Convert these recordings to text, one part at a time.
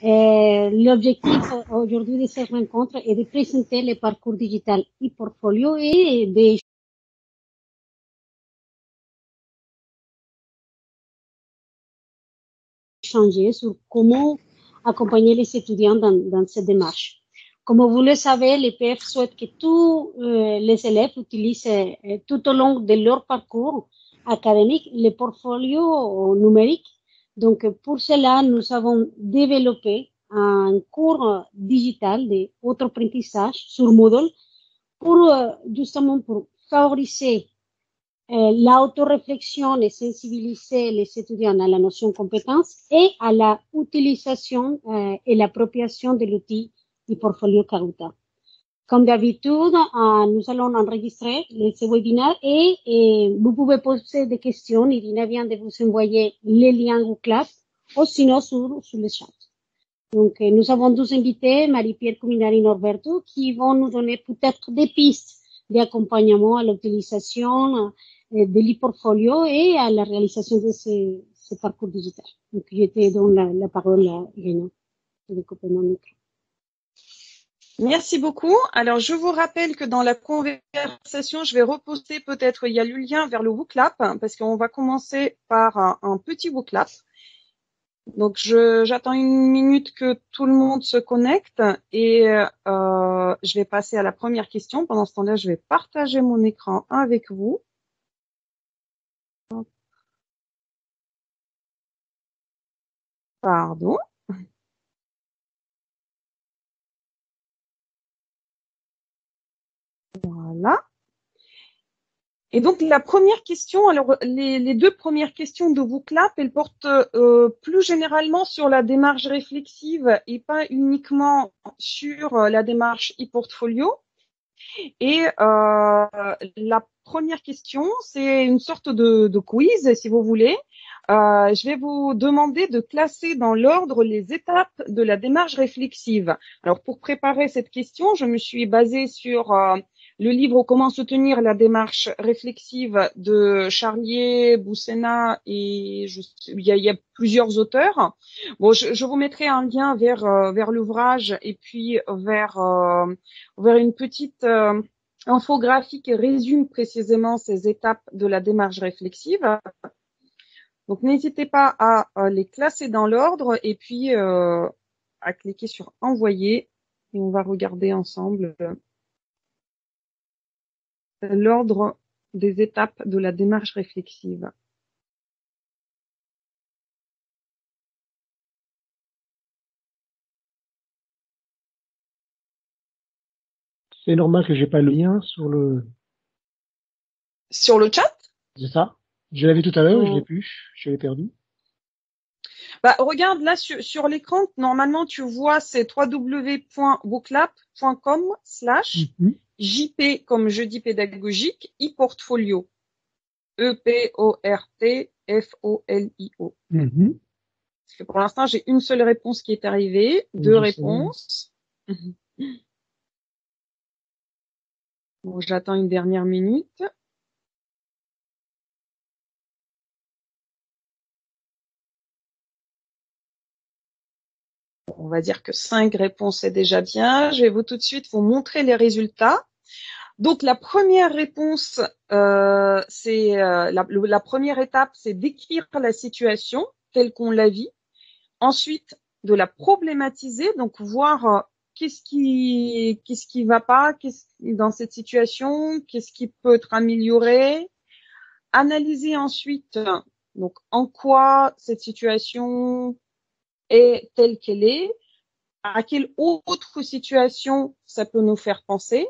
L'objectif aujourd'hui de cette rencontre est de présenter le parcours digital e-portfolio et d'échanger sur comment accompagner les étudiants dans cette démarche. Comme vous le savez, l'EPF souhaite que tous les élèves utilisent tout au long de leur parcours académique les portfolios numériques. Donc, pour cela, nous avons développé un cours digital d'auto-apprentissage sur Moodle pour justement pour favoriser l'autoréflexion et sensibiliser les étudiants à la notion de compétence et à la utilisation et l'appropriation de l'outil du portfolio Karuta. Comme d'habitude, nous allons enregistrer ce webinaire et vous pouvez poser des questions. Irina vient de vous envoyer les liens au class ou sinon sur le chat. Donc, nous avons 12 invités, Marie-Pierre Cuminari Norberto, qui vont nous donner peut-être des pistes d'accompagnement à l'utilisation de l'e-portfolio et à la réalisation de ce parcours digital. Donc, je te donne la parole à Irina. Je vais couper mon micro. Merci beaucoup. Alors, je vous rappelle que dans la conversation, je vais reposter peut-être, il y a le lien vers le WooClap, parce qu'on va commencer par un petit WooClap. Donc, j'attends une minute que tout le monde se connecte et je vais passer à la première question. Pendant ce temps-là, je vais partager mon écran avec vous. Pardon. Voilà. Et donc, la première question, alors les deux premières questions de WooClap, elles portent plus généralement sur la démarche réflexive et pas uniquement sur la démarche e-portfolio. Et la première question, c'est une sorte de quiz, si vous voulez. Je vais vous demander de classer dans l'ordre les étapes de la démarche réflexive. Alors, pour préparer cette question, je me suis basée sur le livre Comment soutenir la démarche réflexive de Charlier, Boussena et il y a plusieurs auteurs. Bon, je vous mettrai un lien vers l'ouvrage et puis vers une petite infographie qui résume précisément ces étapes de la démarche réflexive. Donc, n'hésitez pas à les classer dans l'ordre et puis à cliquer sur envoyer et on va regarder ensemble l'ordre des étapes de la démarche réflexive. C'est normal que j'ai pas le lien sur le chat. C'est ça. Je l'avais tout à l'heure, je l'ai plus, je l'ai perdu. Bah, regarde là sur l'écran, normalement tu vois c'est www.voclap.com/jp comme jeudi pédagogique e-portfolio. E-P-O-R-T-F-O-L-I-O. Parce que pour l'instant, j'ai une seule réponse qui est arrivée, deux réponses. Bon, j'attends une dernière minute. On va dire que 5 réponses, c'est déjà bien. Je vais tout de suite vous montrer les résultats. Donc, la première réponse, c'est la première étape, c'est d'écrire la situation telle qu'on la vit. Ensuite, de la problématiser, donc voir qu'est-ce qui va pas, dans cette situation, qu'est-ce qui peut être amélioré. Analyser ensuite, donc en quoi cette situation est telle qu'elle est, à quelle autre situation ça peut nous faire penser.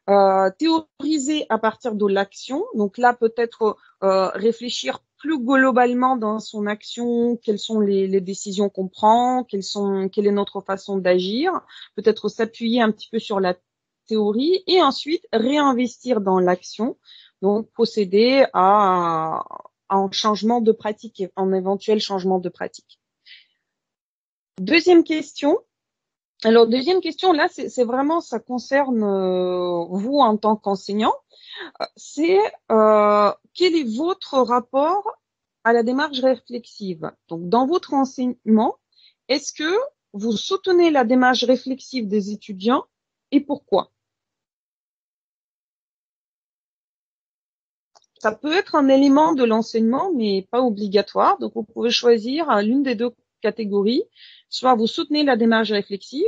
Théoriser à partir de l'action. Donc là, peut-être réfléchir plus globalement dans son action, quelles sont les décisions qu'on prend, quelle est notre façon d'agir. Peut-être s'appuyer un petit peu sur la théorie et ensuite réinvestir dans l'action. Donc procéder à un changement de pratique, un éventuel changement de pratique. Deuxième question. Alors, deuxième question, là, c'est vraiment, ça concerne vous en tant qu'enseignant. C'est quel est votre rapport à la démarche réflexive? Donc, dans votre enseignement, est-ce que vous soutenez la démarche réflexive des étudiants et pourquoi? Ça peut être un élément de l'enseignement, mais pas obligatoire. Donc, vous pouvez choisir l'une des deux catégories. Soit vous soutenez la démarche réflexive,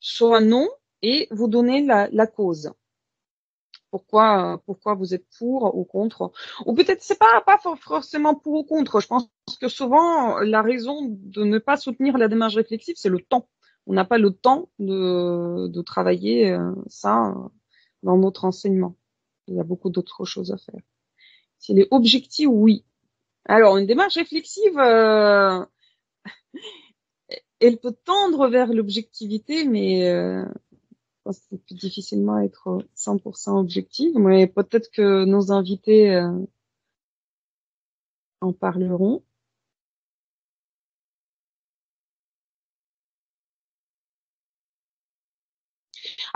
soit non, et vous donnez la cause. Pourquoi vous êtes pour ou contre? Ou peut-être c'est pas forcément pour ou contre. Je pense que souvent la raison de ne pas soutenir la démarche réflexive, c'est le temps. On n'a pas le temps de travailler ça dans notre enseignement. Il y a beaucoup d'autres choses à faire. S'il est objectif, oui. Alors une démarche réflexive, elle peut tendre vers l'objectivité, mais je pense que ça peut difficilement être 100% objectif, mais peut-être que nos invités en parleront.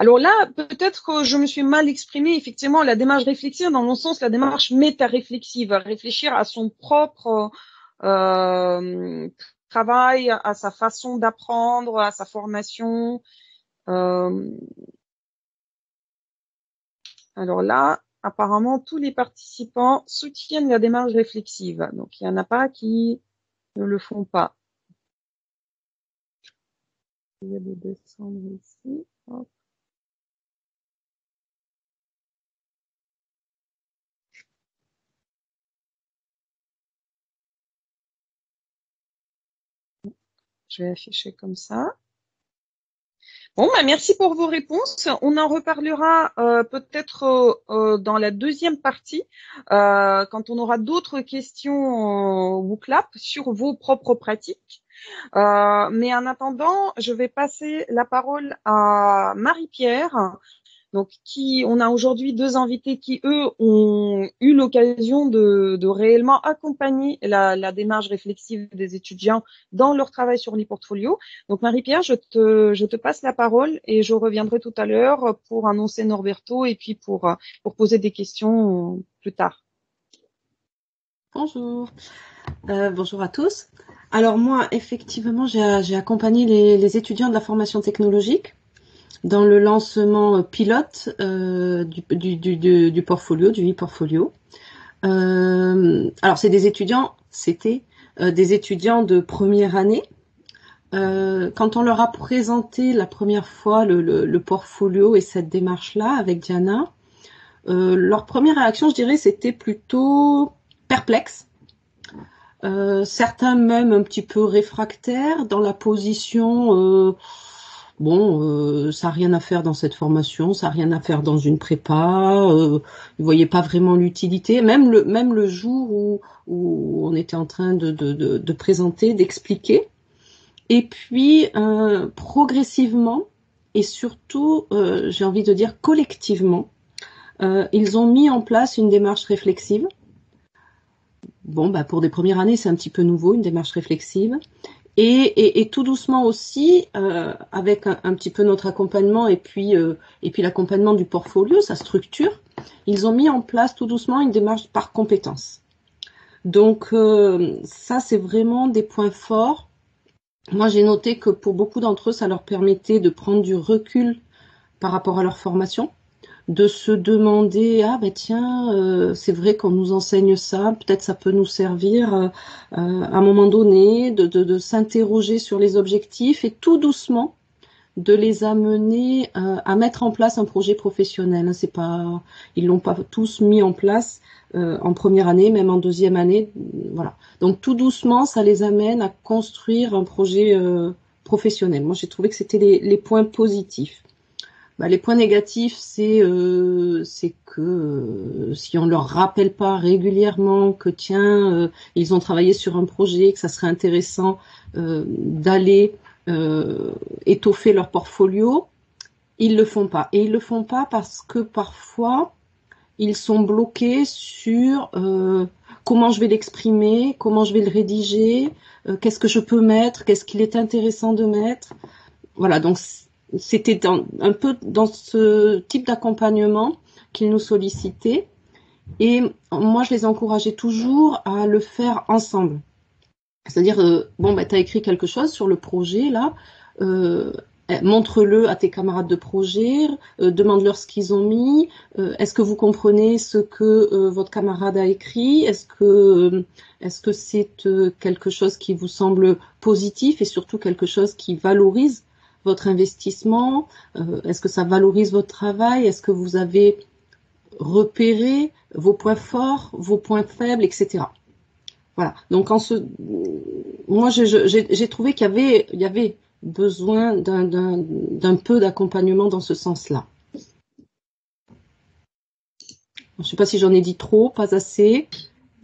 Alors là, peut-être que je me suis mal exprimée. Effectivement, la démarche réflexive, dans le sens, la démarche méta-réflexive, réfléchir à son propre travail, à sa façon d'apprendre, à sa formation. Alors là, apparemment, tous les participants soutiennent la démarche réflexive. Donc, il n'y en a pas qui ne le font pas. Il y a des descendre ici. Hop. Je vais afficher comme ça. Bon, bah, merci pour vos réponses. On en reparlera peut-être dans la deuxième partie, quand on aura d'autres questions WooClap sur vos propres pratiques. Mais en attendant, je vais passer la parole à Marie-Pierre. Donc, on a aujourd'hui deux invités qui, eux, ont eu l'occasion de réellement accompagner la démarche réflexive des étudiants dans leur travail sur l'e-portfolio. Donc, Marie-Pierre, je te passe la parole et je reviendrai tout à l'heure pour annoncer Norberto et puis pour poser des questions plus tard. Bonjour. Bonjour à tous. Alors moi, effectivement, j'ai accompagné les étudiants de la formation technologique dans le lancement pilote du portfolio, du e-portfolio. Alors, c'était des étudiants de première année. Quand on leur a présenté la première fois le portfolio et cette démarche-là avec Diana, leur première réaction, je dirais, c'était plutôt perplexe. Certains même un petit peu réfractaires dans la position ça n'a rien à faire dans cette formation, ça n'a rien à faire dans une prépa, ils voyaient pas vraiment l'utilité, même le jour où on était en train de présenter, d'expliquer. Et puis progressivement et surtout, j'ai envie de dire collectivement, ils ont mis en place une démarche réflexive. Bon, pour des premières années, c'est un petit peu nouveau, une démarche réflexive. Et tout doucement aussi, avec un petit peu notre accompagnement et puis l'accompagnement du portfolio, sa structure, ils ont mis en place tout doucement une démarche par compétences. Donc ça, c'est vraiment des points forts. Moi, j'ai noté que pour beaucoup d'entre eux, ça leur permettait de prendre du recul par rapport à leur formation, de se demander c'est vrai qu'on nous enseigne ça, peut-être ça peut nous servir à un moment donné, de s'interroger sur les objectifs et tout doucement de les amener à mettre en place un projet professionnel. Ils l'ont pas tous mis en place en première année, même en deuxième année, voilà. Donc tout doucement, ça les amène à construire un projet professionnel. Moi, j'ai trouvé que c'était les points positifs. Les points négatifs, c'est que si on leur rappelle pas régulièrement que ils ont travaillé sur un projet, que ça serait intéressant d'aller étoffer leur portfolio, ils le font pas. Et ils le font pas parce que parfois ils sont bloqués sur comment je vais l'exprimer, comment je vais le rédiger, qu'est-ce que je peux mettre, qu'est-ce qu'il est intéressant de mettre. Voilà, donc c'était un peu dans ce type d'accompagnement qu'ils nous sollicitaient. Et moi, je les encourageais toujours à le faire ensemble. C'est-à-dire, t'as écrit quelque chose sur le projet, là, montre-le à tes camarades de projet, demande-leur ce qu'ils ont mis, est-ce que vous comprenez ce que votre camarade a écrit, est-ce que c'est quelque chose qui vous semble positif et surtout quelque chose qui valorise votre investissement, est-ce que ça valorise votre travail, est-ce que vous avez repéré vos points forts, vos points faibles, etc. Voilà. Donc moi j'ai trouvé qu'il y avait besoin d'un peu d'accompagnement dans ce sens-là. Je ne sais pas si j'en ai dit trop, pas assez.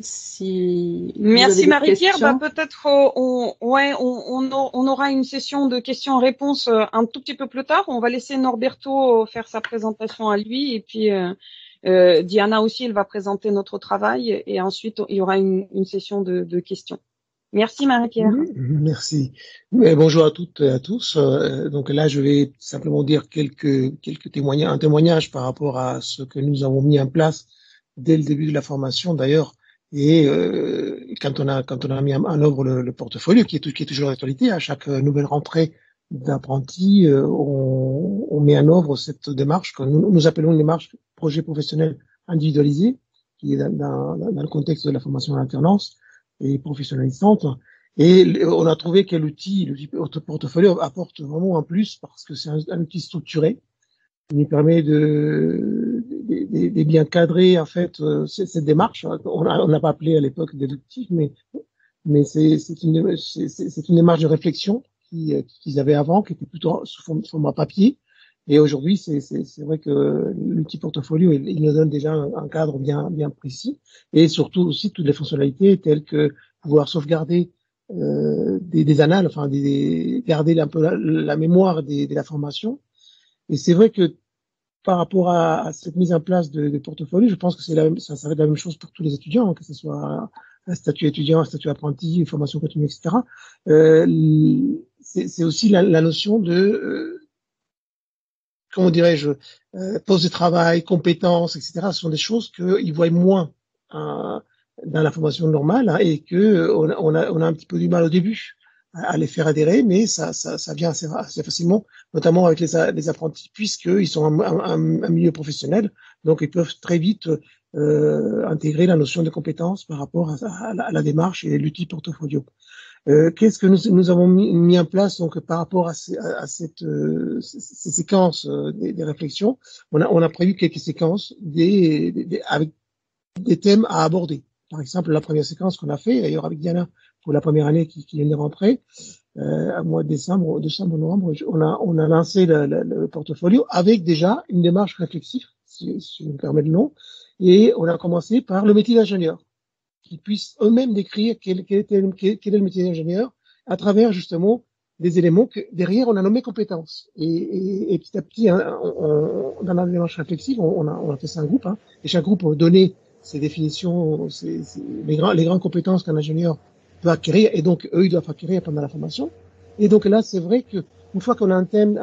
Merci Marie-Pierre. Peut-être on aura une session de questions-réponses un tout petit peu plus tard. On va laisser Norberto faire sa présentation à lui et puis Diana aussi, elle va présenter notre travail et ensuite il y aura une session de questions. Merci Marie-Pierre. Merci. Bonjour à toutes et à tous. Donc là, je vais simplement dire un témoignage par rapport à ce que nous avons mis en place dès le début de la formation d'ailleurs. Et quand on a mis en œuvre le portfolio qui est toujours d'actualité, à chaque nouvelle rentrée d'apprentis, on met en œuvre cette démarche que nous appelons une démarche projet professionnel individualisé, qui est dans le contexte de la formation en alternance et professionnalisante. Et on a trouvé que l'outil portfolio apporte vraiment un plus parce que c'est un outil structuré qui nous permet de bien cadrer en fait cette démarche. On n'a pas appelé à l'époque déductif, mais c'est une démarche de réflexion qu'ils avaient avant, qui était plutôt sous format papier. Et aujourd'hui, c'est vrai que l'outil portfolio, il nous donne déjà un cadre bien précis, et surtout aussi toutes les fonctionnalités telles que pouvoir sauvegarder des annales, enfin garder un peu la mémoire de la formation. Et c'est vrai que par rapport à cette mise en place de portfolio, je pense que ça va être la même chose pour tous les étudiants, hein, que ce soit un statut étudiant, un statut apprenti, une formation continue, etc. C'est aussi la notion de comment dirais-je, poste de travail, compétences, etc. Ce sont des choses qu'ils voient moins dans la formation normale, hein, et que on a un petit peu du mal au début à les faire adhérer, mais ça vient assez facilement, notamment avec les apprentis, puisqu'ils sont un milieu professionnel, donc ils peuvent très vite intégrer la notion de compétences par rapport à la démarche et l'outil portfolio. Qu'est-ce que nous avons mis en place donc par rapport à ces séquences des réflexions? On a prévu quelques séquences avec des thèmes à aborder. Par exemple, la première séquence qu'on a fait, d'ailleurs avec Diana pour la première année qui vient de rentrer, à mois de décembre, novembre, on a lancé le portfolio avec déjà une démarche réflexive, si je me permets le nom, et on a commencé par le métier d'ingénieur, qui puissent eux-mêmes décrire quel est le métier d'ingénieur à travers justement des éléments que derrière on a nommé compétences. Et petit à petit, hein, dans la démarche réflexive, on a fait ça un groupe, hein, et chaque groupe a donné ses définitions, les grandes compétences qu'un ingénieur peut acquérir, et donc eux ils doivent acquérir pendant la formation. Et donc là, c'est vrai que une fois qu'on a un thème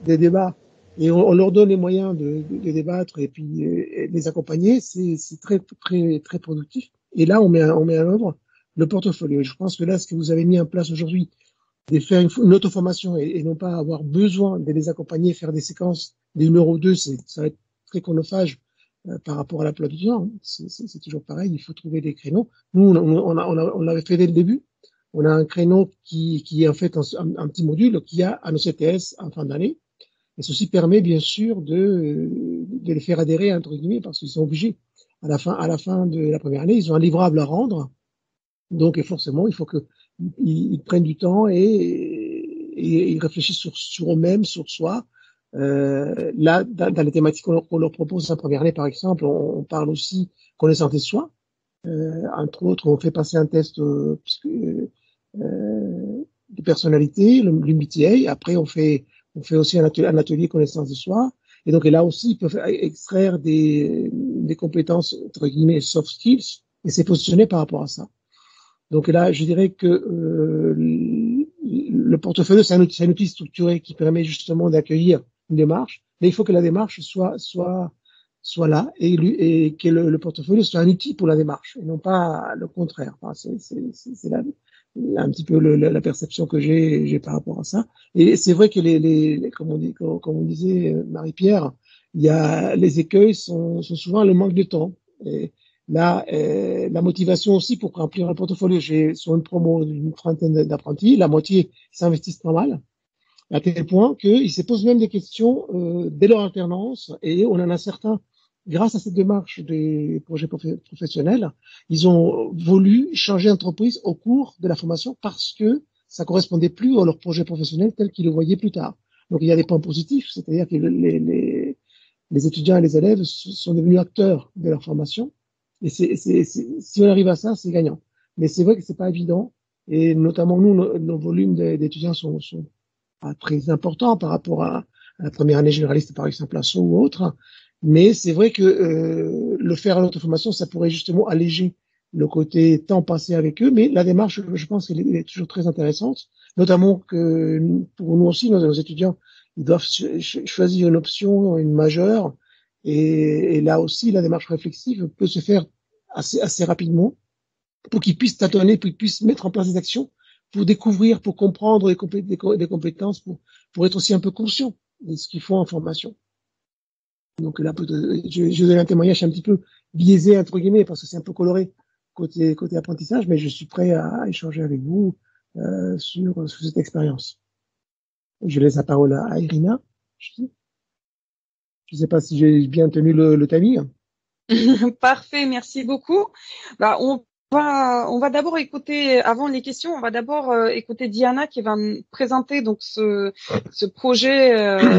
des débats, et on leur donne les moyens de débattre et puis les accompagner, c'est très productif. Et là, on met en œuvre le portfolio. Je pense que là, ce que vous avez mis en place aujourd'hui, de faire une auto-formation et non pas avoir besoin de les accompagner, faire des séquences des numéros 2, ça va être très chronophage par rapport à l'emploi du temps. C'est toujours pareil, il faut trouver des créneaux. Nous, on l'avait fait dès le début. On a un créneau qui est en fait un petit module qui a un OCTS en fin d'année. Et ceci permet bien sûr de les faire adhérer, entre guillemets, parce qu'ils sont obligés. À la fin de la première année, ils ont un livrable à rendre. Donc, forcément, il faut qu'ils prennent du temps et ils réfléchissent sur eux-mêmes, sur soi. Là, dans les thématiques qu'on leur propose en première année, par exemple, on parle aussi connaissance des soi. Entre autres, on fait passer un test de personnalité, le MBTI. Après, on fait aussi un atelier connaissance de soi. Et donc là aussi, ils peuvent extraire des compétences, entre guillemets, soft skills, et c'est positionné par rapport à ça. Donc là, je dirais que le portefeuille, c'est un outil structuré qui permet justement d'accueillir une démarche, mais il faut que la démarche soit là et que le portefeuille soit un outil pour la démarche, et non pas le contraire. Enfin, c'est un petit peu la perception que j'ai par rapport à ça. Et c'est vrai que comme on disait Marie-Pierre, il y a les écueils sont souvent le manque de temps. Et là, la motivation aussi pour remplir un portfolio. J'ai sur une promo d'une trentaine d'apprentis, la moitié s'investissent pas mal, à tel point qu'ils se posent même des questions dès leur alternance, et on en a certains, grâce à cette démarche des projets professionnels, ils ont voulu changer d'entreprise au cours de la formation parce que ça correspondait plus à leur projet professionnel tel qu'ils le voyaient plus tard. Donc il y a des points positifs, c'est-à-dire que les étudiants et les élèves sont devenus acteurs de leur formation, et si on arrive à ça, c'est gagnant. Mais c'est vrai que c'est pas évident, et notamment nous, nos volumes d'étudiants sont pas très important par rapport à la première année généraliste, par exemple, à Sceaux ou autre. Mais c'est vrai que le faire à l'auto-formation, ça pourrait justement alléger le côté temps passé avec eux. Mais la démarche, je pense qu'elle est toujours très intéressante, notamment que pour nous aussi, nos étudiants, ils doivent choisir une option, une majeure. Et là aussi, la démarche réflexive peut se faire assez rapidement pour qu'ils puissent tâtonner, pour qu'ils puissent mettre en place des actions pour découvrir, pour comprendre des compétences, pour être aussi un peu conscient de ce qu'ils font en formation. Donc là, je donne un témoignage un petit peu biaisé, entre guillemets, parce que c'est un peu coloré côté apprentissage, mais je suis prêt à échanger avec vous sur cette expérience. Je laisse la parole à Irina. Je ne sais pas si j'ai bien tenu le timing. Parfait, merci beaucoup. On va d'abord écouter, avant les questions, on va d'abord écouter Diana qui va me présenter donc ce projet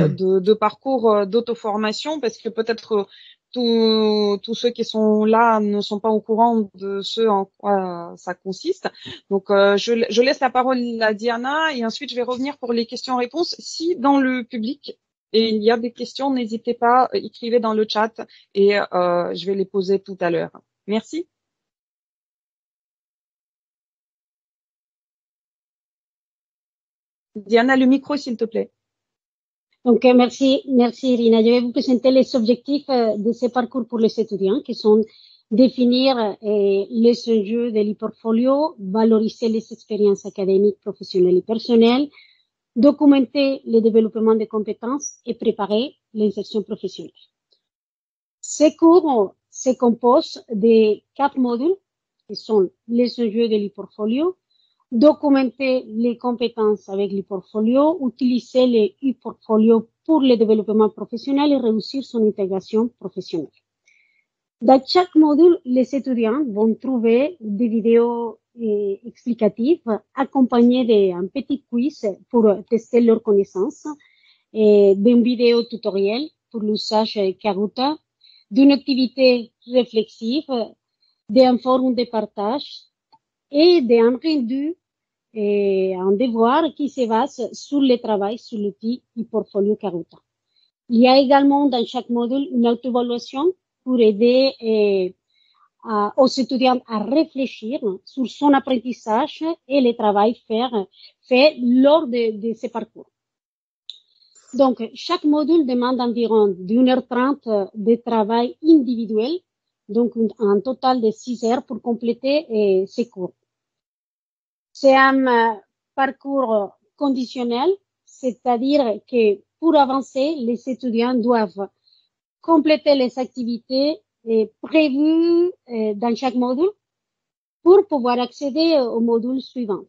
de parcours d'auto-formation, parce que peut-être tous ceux qui sont là ne sont pas au courant de ce en quoi ça consiste. Donc je laisse la parole à Diana, et ensuite je vais revenir pour les questions-réponses. Si dans le public et il y a des questions, n'hésitez pas, écrivez dans le chat et je vais les poser tout à l'heure. Merci. Diana, le micro, s'il te plaît. Donc, merci Irina. Je vais vous présenter les objectifs de ce parcours pour les étudiants, qui sont définir les enjeux de l'e-portfolio, valoriser les expériences académiques, professionnelles et personnelles, documenter le développement des compétences et préparer l'insertion professionnelle. Ces cours se composent de 4 modules qui sont les enjeux de l'e-portfolio, documenter les compétences avec l'e-portfolio, utiliser les e-portfolio pour le développement professionnel et réussir son intégration professionnelle. Dans chaque module, les étudiants vont trouver des vidéos explicatives accompagnées d'un petit quiz pour tester leurs connaissances, d'une vidéo tutoriel pour l'usage Karuta, d'une activité réflexive, d'un forum de partage et d'un rendu un devoir qui se base sur le travail sur l'outil e-portfolio Karuta. Il y a également dans chaque module une auto-évaluation pour aider aux étudiants à réfléchir sur son apprentissage et le travail fait lors de ce parcours. Donc, chaque module demande environ 1h30 de travail individuel, donc un total de 6 heures pour compléter ces cours. C'est un parcours conditionnel, c'est-à-dire que pour avancer, les étudiants doivent compléter les activités prévues dans chaque module pour pouvoir accéder au module suivant.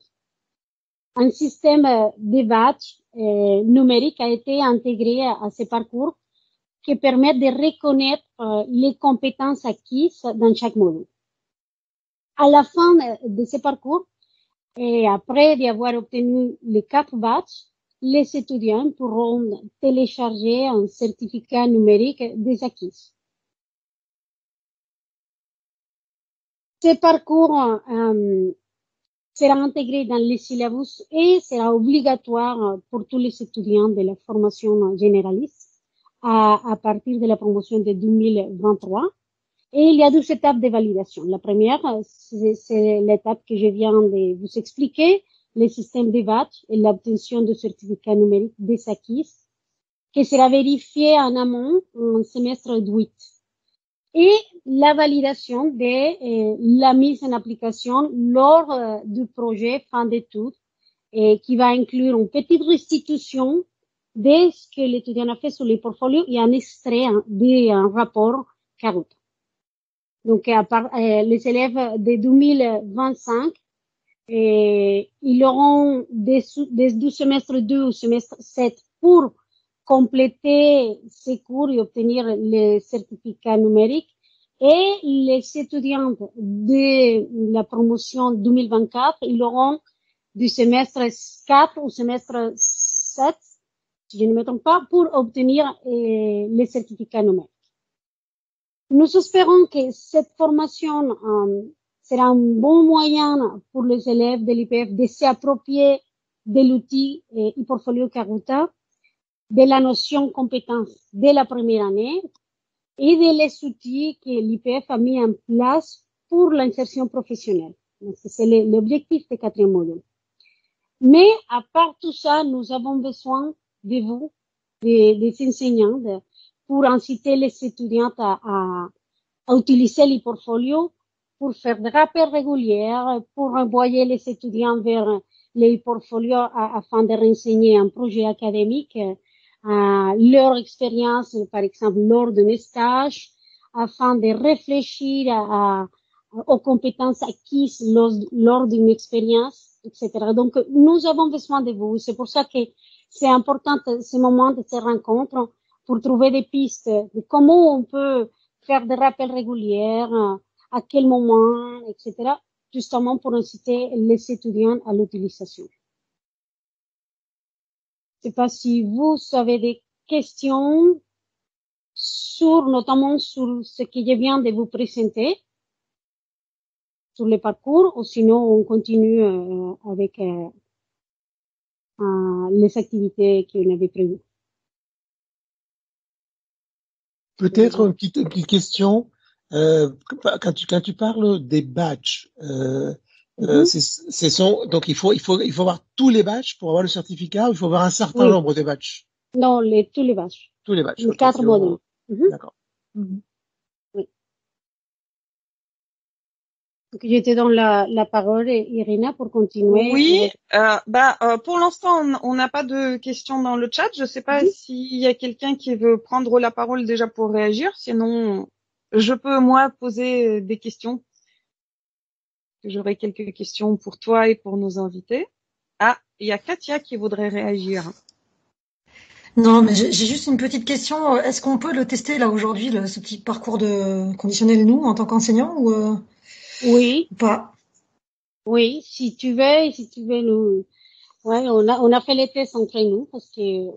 Un système de badge numérique a été intégré à ce parcours qui permet de reconnaître les compétences acquises dans chaque module. À la fin de ce parcours, et après avoir obtenu les 4 badges, les étudiants pourront télécharger un certificat numérique des acquis. Ce parcours sera intégré dans les syllabus et sera obligatoire pour tous les étudiants de la formation généraliste à partir de la promotion de 2023. Et il y a 2 étapes de validation. La première, c'est l'étape que je viens de vous expliquer, le système de badge et l'obtention de certificats numériques des acquis, qui sera vérifié en amont en semestre d'août. et la validation de la mise en application lors du projet fin d'études et qui va inclure une petite restitution de ce que l'étudiant a fait sur les portfolios et un extrait d'un rapport Karuta. Donc, les élèves de 2025, ils auront des 12 semestres 2 ou semestre 7 pour compléter ces cours et obtenir les certificats numériques. Et les étudiants de la promotion 2024, ils auront du semestre 4 ou semestre 7, si je ne me trompe pas, pour obtenir les certificats numériques. Nous espérons que cette formation sera un bon moyen pour les élèves de l'IPF de s'approprier de l'outil e-portfolio Karuta, de la notion compétence dès la première année et de les outils que l'IPF a mis en place pour l'insertion professionnelle. Donc, c'est l'objectif du 4e module. Mais à part tout ça, nous avons besoin de vous, des enseignants, pour inciter les étudiants à utiliser les portfolios pour faire des rappels réguliers, pour envoyer les étudiants vers les portfolios afin de renseigner un projet académique, leur expérience, par exemple, lors d'un stage, afin de réfléchir aux compétences acquises lors d'une expérience, etc. Donc, nous avons besoin de vous. C'est pour ça que c'est important ce moment de ces rencontres pour trouver des pistes de comment on peut faire des rappels réguliers, à quel moment, etc., justement pour inciter les étudiants à l'utilisation. Je ne sais pas si vous avez des questions notamment sur ce que je viens de vous présenter, sur le parcours, ou sinon on continue avec les activités qu'on avait prévues. Peut-être une petite question. Quand tu parles des badges, donc il faut avoir tous les badges pour avoir le certificat, ou il faut avoir un certain nombre de badges? Non, tous les badges. Tous les badges. Les 4 modules. D'accord. Oui. Donc, je te donne la parole, Irina, pour continuer. Oui, pour l'instant, on n'a pas de questions dans le chat. Je ne sais pas s'il y a quelqu'un qui veut prendre la parole déjà pour réagir. Sinon, je peux, moi, poser des questions. J'aurai quelques questions pour toi et pour nos invités. Ah, il y a Katia qui voudrait réagir. Non, mais j'ai juste une petite question. Est-ce qu'on peut le tester là aujourd'hui, ce petit parcours de conditionnel, nous, en tant qu'enseignants, ou oui, pas? Oui, si tu veux nous. Ouais, on a fait les tests entre nous parce que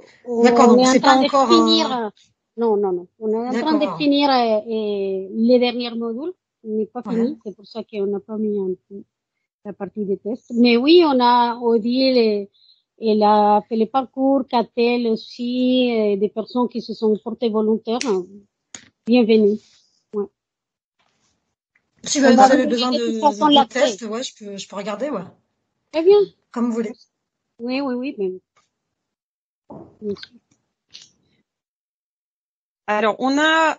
D'accord, donc est c'est en train pas de encore finir. Non. On est en train de finir les derniers modules. On n'est pas fini, c'est pour ça qu'on n'a pas mis la partie des tests. Mais oui, on a Odile, elle a fait le parcours, Catel aussi, des personnes qui se sont portées volontaires. Bienvenue. Ouais. Si vous avez besoin de tests, ouais, je peux regarder, ouais. Très bien. Comme vous voulez. Oui, bien sûr. Alors, on a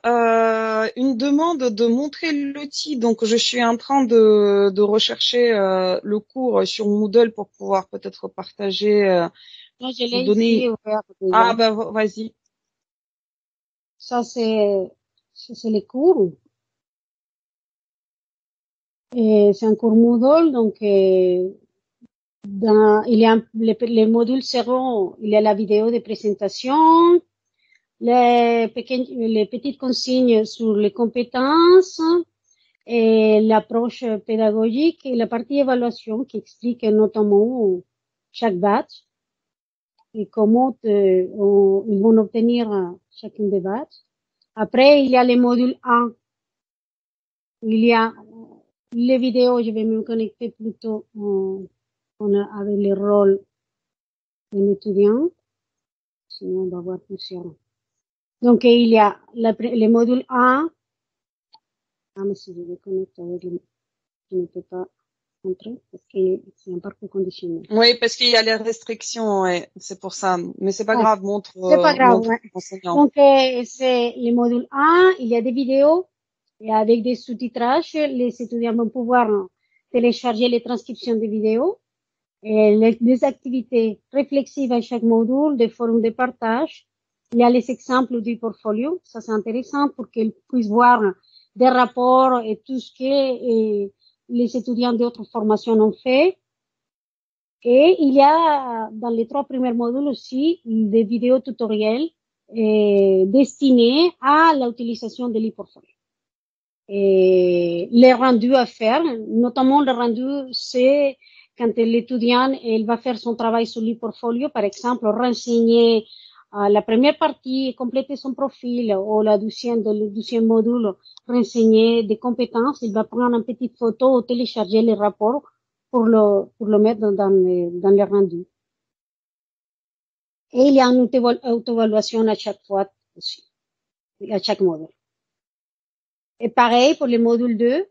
une demande de montrer l'outil. Donc, je suis en train de rechercher le cours sur Moodle pour pouvoir peut-être partager. Moi, je l'ai ici ouvert. Ah, vas-y. Ça, c'est les cours. Et c'est un cours Moodle, donc il y a les modules seront, il y a la vidéo de présentation, les petites consignes sur les compétences, et l'approche pédagogique et la partie évaluation qui explique notamment chaque batch et comment ils vont obtenir chacune des batchs. Après, il y a les modules 1. Il y a les vidéos, je vais me connecter plutôt avec le rôle d'un étudiant. Sinon, on va voir plusieurs. Donc, il y a le module 1. Ah, mais si je me connecte avec je ne peux pas montrer parce que c'est un parcours conditionnel. Oui, parce qu'il y a les restrictions, ouais, c'est pour ça. Mais c'est pas grave, montre. C'est pas grave, ouais. enseignant. Donc, c'est le module 1, il y a des vidéos Et avec des sous-titrages, les étudiants vont pouvoir télécharger les transcriptions des vidéos et les activités réflexives à chaque module, des forums de partage. Il y a les exemples du portfolio. Ça, c'est intéressant pour qu'ils puissent voir des rapports et tout ce que les étudiants d'autres formations ont fait. Et il y a dans les 3 premiers modules aussi des vidéos tutoriels destinés à l'utilisation de l'e-portfolio. Et les rendus à faire, notamment le rendu, c'est quand l'étudiant il va faire son travail sur l'e-portfolio, par exemple, renseigner la première partie, compléter son profil, ou le deuxième module, renseigner des compétences, il va prendre une petite photo ou télécharger les rapports pour le mettre dans les rendus. Et il y a une auto-évaluation à chaque fois aussi, à chaque module. Et pareil pour le module 2,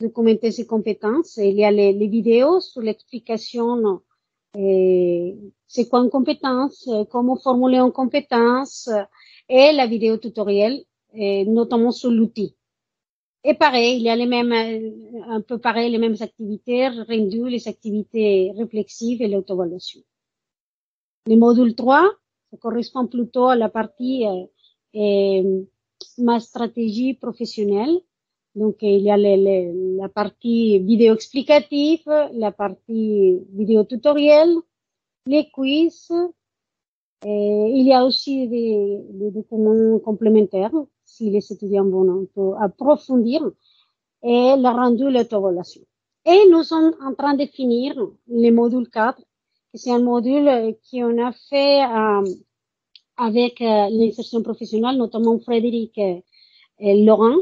documenter ses compétences. Il y a les vidéos sur l'explication, c'est quoi une compétence, comment formuler une compétence, et la vidéo tutoriel, notamment sur l'outil. Et pareil, il y a les mêmes, un peu pareil, les mêmes activités rendues, les activités réflexives et l'auto-évaluation. Le module 3, ça correspond plutôt à la partie ma stratégie professionnelle. Donc, il y a la partie vidéo explicative, la partie vidéo tutoriel, les quiz. Il y a aussi des documents complémentaires si les étudiants vont un peu approfondir, et le rendu et l'auto-évaluation. Et nous sommes en train de finir le module 4. C'est un module qu'on a fait avec l'insertion professionnelle, notamment Frédéric et Laurent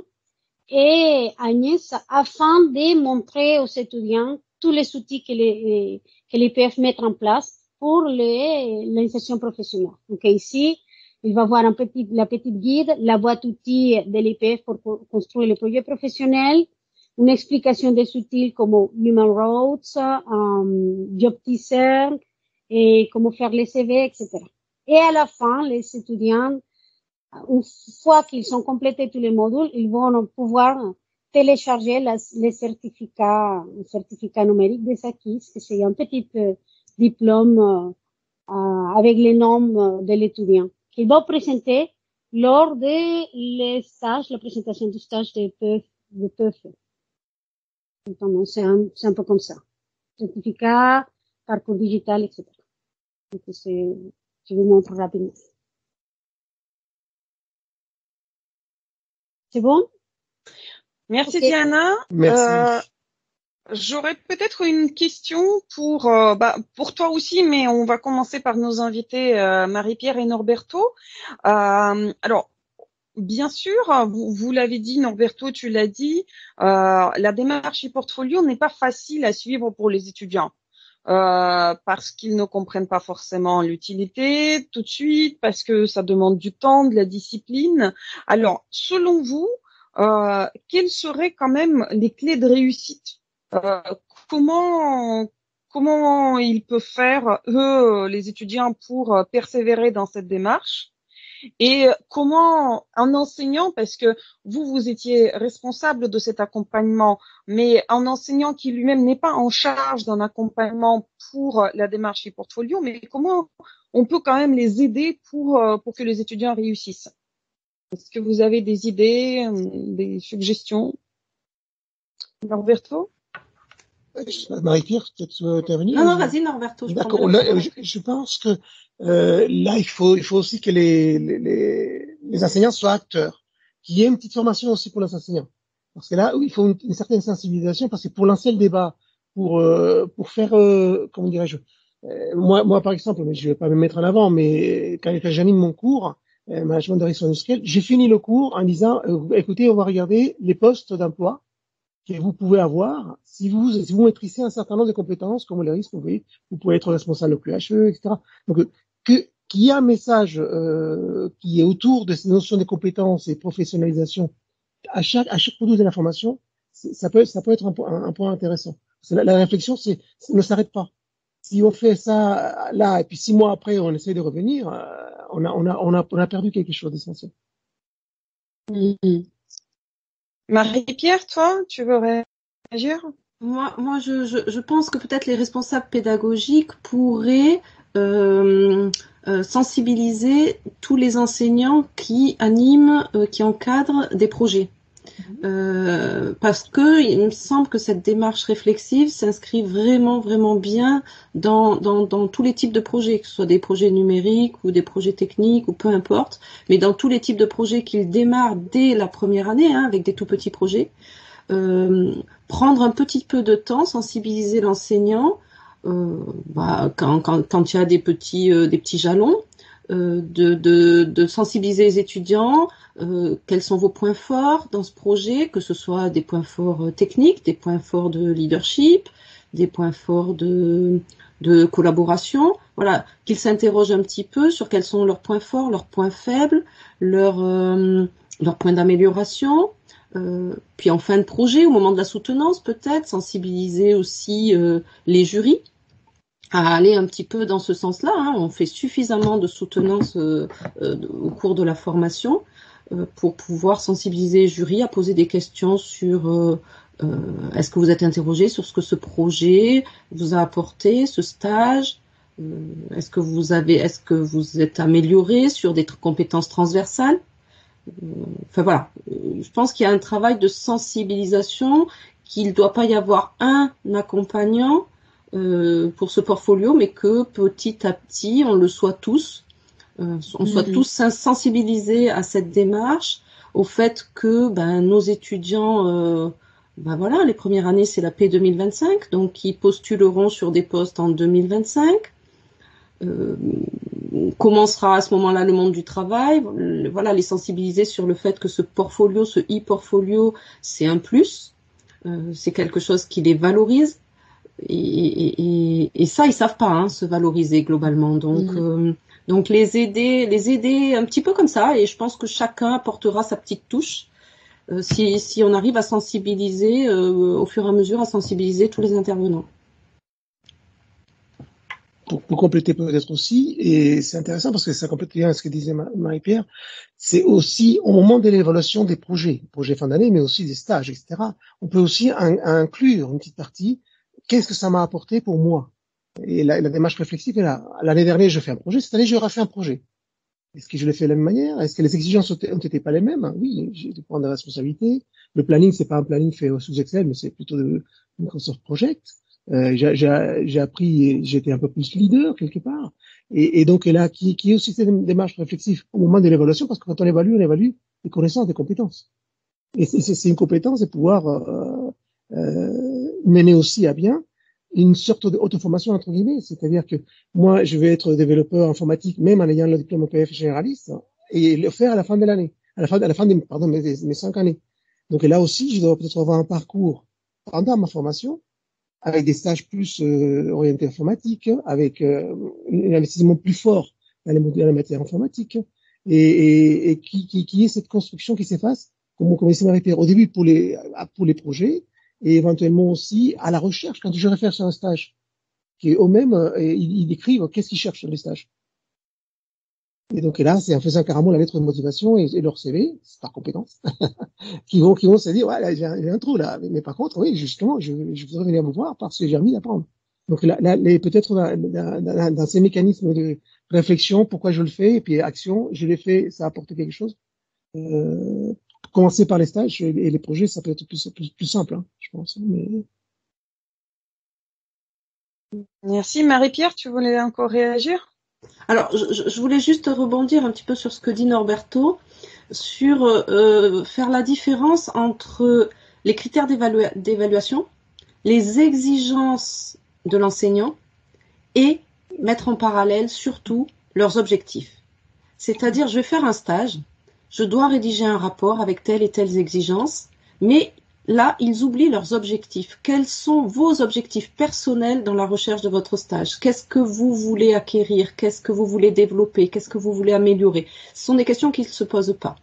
et Agnès, afin de montrer aux étudiants tous les outils que les peuvent mettre en place pour l'insertion professionnelle. Donc ici, il va voir la petite guide, la boîte outils de l'IPF pour construire le projet professionnel, une explication des outils comme Human Roads, Job Teaser, et comment faire les CV, etc. Et à la fin, les étudiants, une fois qu'ils ont complété tous les modules, ils vont pouvoir télécharger les certificats, le certificat numérique des acquis, que c'est un petit diplôme avec les noms de l'étudiant qu'il va présenter lors de les stages, la présentation du stage de PEF. Donc, c'est un peu comme ça. Certificat, parcours digital, etc. Donc, je vous montre rapidement. C'est bon? Merci Okay. Diana. Merci. J'aurais peut-être une question pour toi aussi, mais on va commencer par nos invités Marie-Pierre et Norberto. Alors, bien sûr, vous l'avez dit, Norberto, tu l'as dit, la démarche e-portfolio n'est pas facile à suivre pour les étudiants. Parce qu'ils ne comprennent pas forcément l'utilité tout de suite, parce que ça demande du temps, de la discipline. Alors, selon vous, quelles seraient quand même les clés de réussite? Comment ils peuvent faire, eux, les étudiants, pour persévérer dans cette démarche? Et comment un enseignant, parce que vous étiez responsable de cet accompagnement, mais un enseignant qui lui-même n'est pas en charge d'un accompagnement pour la démarche e-portfolio, mais comment on peut quand même les aider pour que les étudiants réussissent? Est-ce que vous avez des idées, des suggestions? Norberto? Marie-Pierre, peut-être tu veux intervenir? Non, vas-y, Norberto. D'accord. Là, je pense que là, il faut aussi que les enseignants soient acteurs, qu'il y ait une petite formation aussi pour les enseignants. Parce que là, il faut une certaine sensibilisation, parce que pour lancer le débat, pour faire, comment dirais-je, moi, par exemple, mais je vais pas me mettre en avant, mais quand j'anime mon cours, management de risque industriel, j'ai fini le cours en disant, écoutez, on va regarder les postes d'emploi que vous pouvez avoir si vous maîtrisez un certain nombre de compétences, comme les risques, vous pouvez être responsable au QHE, etc. Donc, qu'il y ait un message qui est autour de ces notions de compétences et professionnalisation à chaque module de la formation, ça peut être un point intéressant. La réflexion, ne s'arrête pas. Si on fait ça là, et puis 6 mois après, on essaie de revenir, on a perdu quelque chose d'essentiel. Mm-hmm. Marie-Pierre, toi, tu veux réagir? Moi, je pense que peut-être les responsables pédagogiques pourraient sensibiliser tous les enseignants qui animent, qui encadrent des projets. Parce que il me semble que cette démarche réflexive s'inscrit vraiment, vraiment bien dans tous les types de projets, que ce soit des projets numériques ou des projets techniques ou peu importe, mais dans tous les types de projets qu'ils démarrent dès la première année, avec des tout petits projets. Prendre un petit peu de temps, sensibiliser l'enseignant, quand il y a des petits jalons, de sensibiliser les étudiants, quels sont vos points forts dans ce projet, que ce soit des points forts techniques, des points forts de leadership, des points forts de collaboration, voilà, qu'ils s'interrogent un petit peu sur quels sont leurs points forts, leurs points faibles, leurs points d'amélioration. Puis en fin de projet, au moment de la soutenance, peut-être sensibiliser aussi les jurys à aller un petit peu dans ce sens-là. On fait suffisamment de soutenance au cours de la formation pour pouvoir sensibiliser les jurys à poser des questions sur est-ce que vous êtes interrogé sur ce que ce projet vous a apporté, ce stage, est-ce que vous êtes amélioré sur des compétences transversales. Enfin voilà, je pense qu'il y a un travail de sensibilisation, qu'il ne doit pas y avoir un accompagnant pour ce portfolio, mais que petit à petit, on le soit tous, soit tous sensibilisés à cette démarche, au fait que nos étudiants, voilà, les premières années, c'est la P 2025, donc ils postuleront sur des postes en 2025. Commencera à ce moment-là le monde du travail, voilà, les sensibiliser sur le fait que ce portfolio, ce e-portfolio, c'est un plus, c'est quelque chose qui les valorise, et ça, ils savent pas se valoriser globalement, donc les aider un petit peu comme ça, et je pense que chacun apportera sa petite touche, si on arrive à sensibiliser, au fur et à mesure, à sensibiliser tous les intervenants. Pour compléter peut-être aussi, et c'est intéressant parce que ça complète bien ce que disait Marie-Pierre, c'est aussi au moment de l'évaluation des projets fin d'année, mais aussi des stages, etc. On peut aussi inclure une petite partie, qu'est-ce que ça m'a apporté pour moi? Et la démarche réflexive est là. L'année dernière, je fais un projet, cette année, je refais un projet. Est-ce que je l'ai fait de la même manière? Est-ce que les exigences ont été pas les mêmes? Oui, j'ai dû prendre des responsabilités. Le planning, c'est pas un planning fait sous Excel, mais c'est plutôt de Microsoft Project. J'ai appris, j'étais un peu plus leader quelque part, et donc là qui est aussi cette démarche réflexive au moment de l'évaluation, parce que quand on évalue des connaissances, des compétences, et c'est une compétence de pouvoir mener aussi à bien une sorte d'auto-formation entre guillemets, c'est-à-dire que moi je vais être développeur informatique même en ayant le diplôme OPF généraliste et le faire à la fin de l'année, à la fin de mes 5 années. Donc là aussi je dois peut-être avoir un parcours pendant ma formation avec des stages plus orientés informatiques, avec un investissement plus fort dans la matière informatique, et qui est cette construction qui s'efface, comme on commençait à m'arrêter au début pour les projets, et éventuellement aussi à la recherche, quand je réfère sur un stage, qui est eux-mêmes, ils décrivent qu'est-ce qu'ils cherchent dans les stages. Et donc là, c'est en faisant carrément la lettre de motivation et leur CV, c'est par compétence, qui vont se dire, ouais, là, j'ai un trou, là. Mais par contre, oui, justement, je voudrais venir vous voir parce que j'ai envie d'apprendre. Donc là, peut-être dans ces mécanismes de réflexion, pourquoi je le fais, et puis action, je l'ai fait, ça a apporté quelque chose. Commencer par les stages et les projets, ça peut être plus simple, je pense. Mais... Merci. Marie-Pierre, tu voulais encore réagir? Alors, je voulais juste rebondir un petit peu sur ce que dit Norberto, sur faire la différence entre les critères d'évaluation, les exigences de l'enseignant et mettre en parallèle surtout leurs objectifs. C'est-à-dire, je vais faire un stage, je dois rédiger un rapport avec telles et telles exigences, mais là, ils oublient leurs objectifs. Quels sont vos objectifs personnels dans la recherche de votre stage? Qu'est-ce que vous voulez acquérir? Qu'est-ce que vous voulez développer? Qu'est-ce que vous voulez améliorer? Ce sont des questions qu'ils ne se posent pas.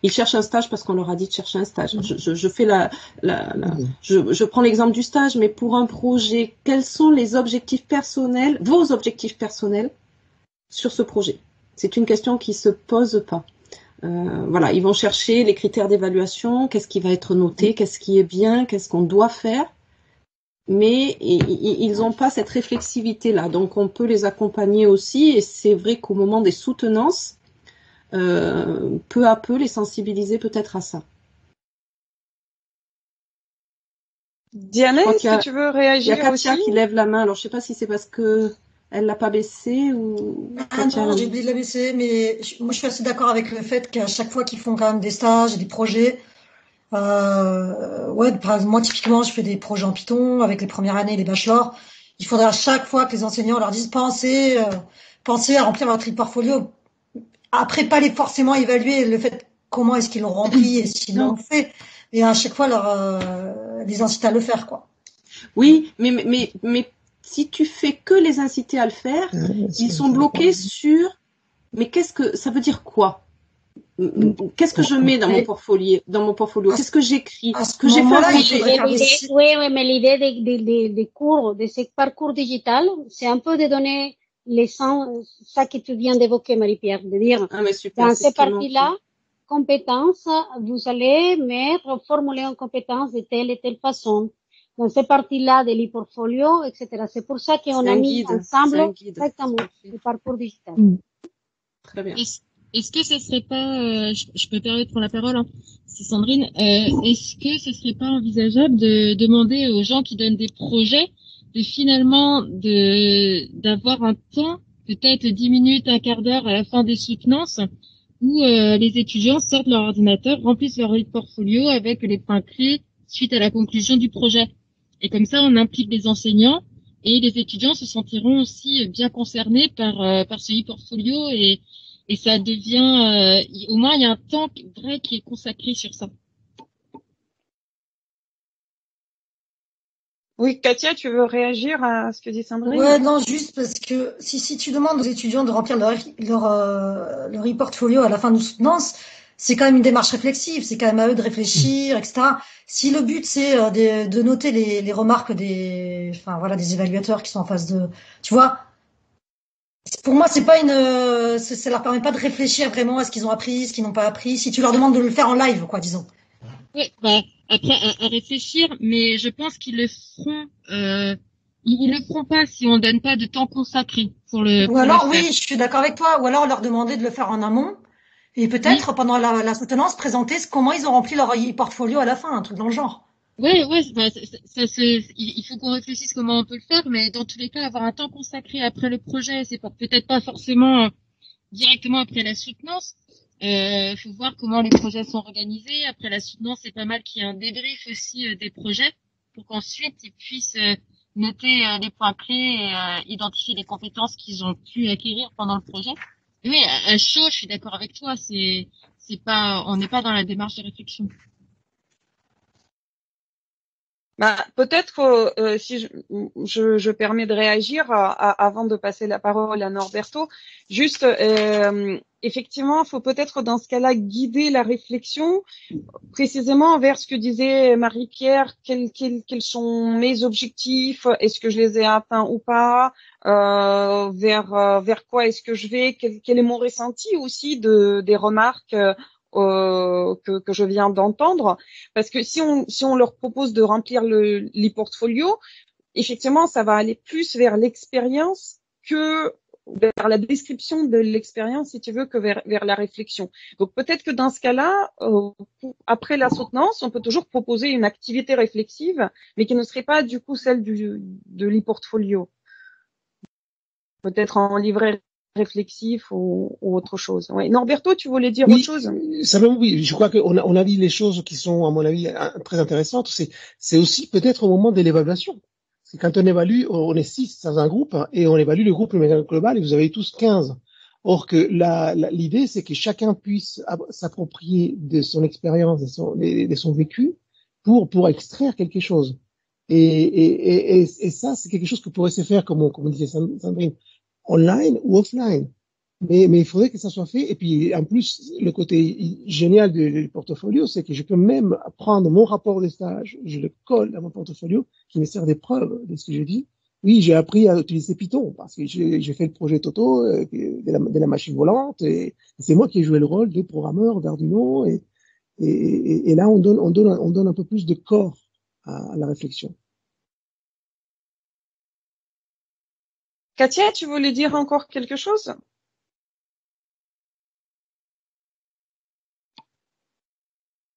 Ils cherchent un stage parce qu'on leur a dit de chercher un stage. Je fais je prends l'exemple du stage, mais pour un projet, quels sont les objectifs personnels, vos objectifs personnels sur ce projet? C'est une question qui se pose pas. Voilà, ils vont chercher les critères d'évaluation, qu'est-ce qui va être noté, qu'est-ce qui est bien, qu'est-ce qu'on doit faire. Mais ils n'ont pas cette réflexivité-là. Donc, on peut les accompagner aussi. Et c'est vrai qu'au moment des soutenances, peu à peu, les sensibiliser peut-être à ça. Diana, est-ce que tu veux réagir aussi? Il y a Katia qui lève la main. Alors, je ne sais pas si c'est parce que elle l'a pas baissée ou... Katia, non, j'ai oublié de la baisser, mais moi, je suis assez d'accord avec le fait qu'à chaque fois qu'ils font quand même des stages et des projets, ouais, par exemple, moi, typiquement, je fais des projets en Python avec les premières années, les bachelors. Il faudrait à chaque fois que les enseignants leur disent pensez à remplir votre portfolio. Après, pas les forcément évaluer le fait comment est-ce qu'ils l'ont rempli et s'ils l'ont fait, et à chaque fois les inciter à le faire, quoi. Oui, mais si tu fais que les inciter à le faire, ils sont bloqués sur mais qu'est-ce que ça veut dire quoi? Qu'est-ce que je mets dans mon portfolio? Qu'est-ce que j'écris? Que j'ai fait. Oui, mais l'idée des cours, de ces parcours digital, c'est un peu de donner ça que tu viens d'évoquer, Marie-Pierre, de dire, dans ces parties-là, compétences, vous allez formuler en compétences de telle et telle façon. Dans ces parties-là de l'e-portfolio, etc. C'est pour ça qu'on a mis ensemble exactement le parcours digital. Très bien. Est-ce que ce serait pas, je peux permettre de prendre la parole, hein, c'est Sandrine, est-ce que ce serait pas envisageable de demander aux gens qui donnent des projets d'avoir un temps, peut-être 10 minutes, un quart d'heure à la fin des soutenances, où les étudiants sortent leur ordinateur, remplissent leur portfolio avec les points clés suite à la conclusion du projet. Et comme ça, on implique les enseignants et les étudiants se sentiront aussi bien concernés par ce e-portfolio et ça devient, au moins il y a un temps vrai qui est consacré sur ça. Oui, Katia, tu veux réagir à ce que dit Sandrine? Ouais, non, juste parce que si tu demandes aux étudiants de remplir leur e-portfolio à la fin de soutenance, c'est quand même une démarche réflexive, c'est quand même à eux de réfléchir, etc. Si le but c'est de noter les remarques des évaluateurs qui sont en face de, tu vois, pour moi c'est pas ça leur permet pas de réfléchir vraiment à ce qu'ils ont appris, ce qu'ils n'ont pas appris. Si tu leur demandes de le faire en live, quoi, disons. Oui, après à réfléchir, mais je pense qu'ils le feront. Ils le feront pas si on donne pas de temps consacré pour le. Ou alors oui, je suis d'accord avec toi. Ou alors leur demander de le faire en amont et peut-être pendant la soutenance présenter comment ils ont rempli leur e-portfolio à la fin, un truc dans le genre. Oui, il faut qu'on réfléchisse comment on peut le faire, mais dans tous les cas, avoir un temps consacré après le projet, c'est peut-être pas forcément directement après la soutenance. Faut voir comment les projets sont organisés. Après la soutenance, c'est pas mal qu'il y ait un débrief aussi des projets pour qu'ensuite ils puissent noter les points clés et identifier les compétences qu'ils ont pu acquérir pendant le projet. Et oui, à chaud, je suis d'accord avec toi. On n'est pas dans la démarche de réflexion. Peut-être si je permets de réagir avant de passer la parole à Norberto, juste effectivement, il faut peut-être dans ce cas-là guider la réflexion précisément vers ce que disait Marie-Pierre, quels sont mes objectifs, est-ce que je les ai atteints ou pas, vers quoi est-ce que je vais, quel est mon ressenti aussi des remarques que je viens d'entendre, parce que si on leur propose de remplir l'e-portfolio, effectivement, ça va aller plus vers l'expérience que vers la description de l'expérience, si tu veux, que vers la réflexion. Donc peut-être que dans ce cas-là, après la soutenance, on peut toujours proposer une activité réflexive, mais qui ne serait pas du coup celle de l'e-portfolio. Peut-être en livret réflexif ou autre chose. Ouais. Norberto, tu voulais dire autre chose? Simplement, oui, je crois qu'on a dit les choses qui sont, à mon avis, très intéressantes. C'est aussi peut-être au moment de l'évaluation. C'est quand on évalue, on est 6 dans un groupe et on évalue le groupe global et vous avez tous 15. Or que l'idée, c'est que chacun puisse s'approprier de son expérience, de son vécu pour extraire quelque chose. Et ça, c'est quelque chose que pourrait se faire, comme disait Sandrine, online ou offline. Mais il faudrait que ça soit fait. Et puis, en plus, le côté génial du portfolio, c'est que je peux même prendre mon rapport de stage, je le colle à mon portfolio, qui me sert des preuves de ce que j'ai dit, Oui, j'ai appris à utiliser Python parce que j'ai fait le projet Toto de la machine volante et c'est moi qui ai joué le rôle de programmeur d'Arduino et là on donne un peu plus de corps à la réflexion. Katia, tu voulais dire encore quelque chose?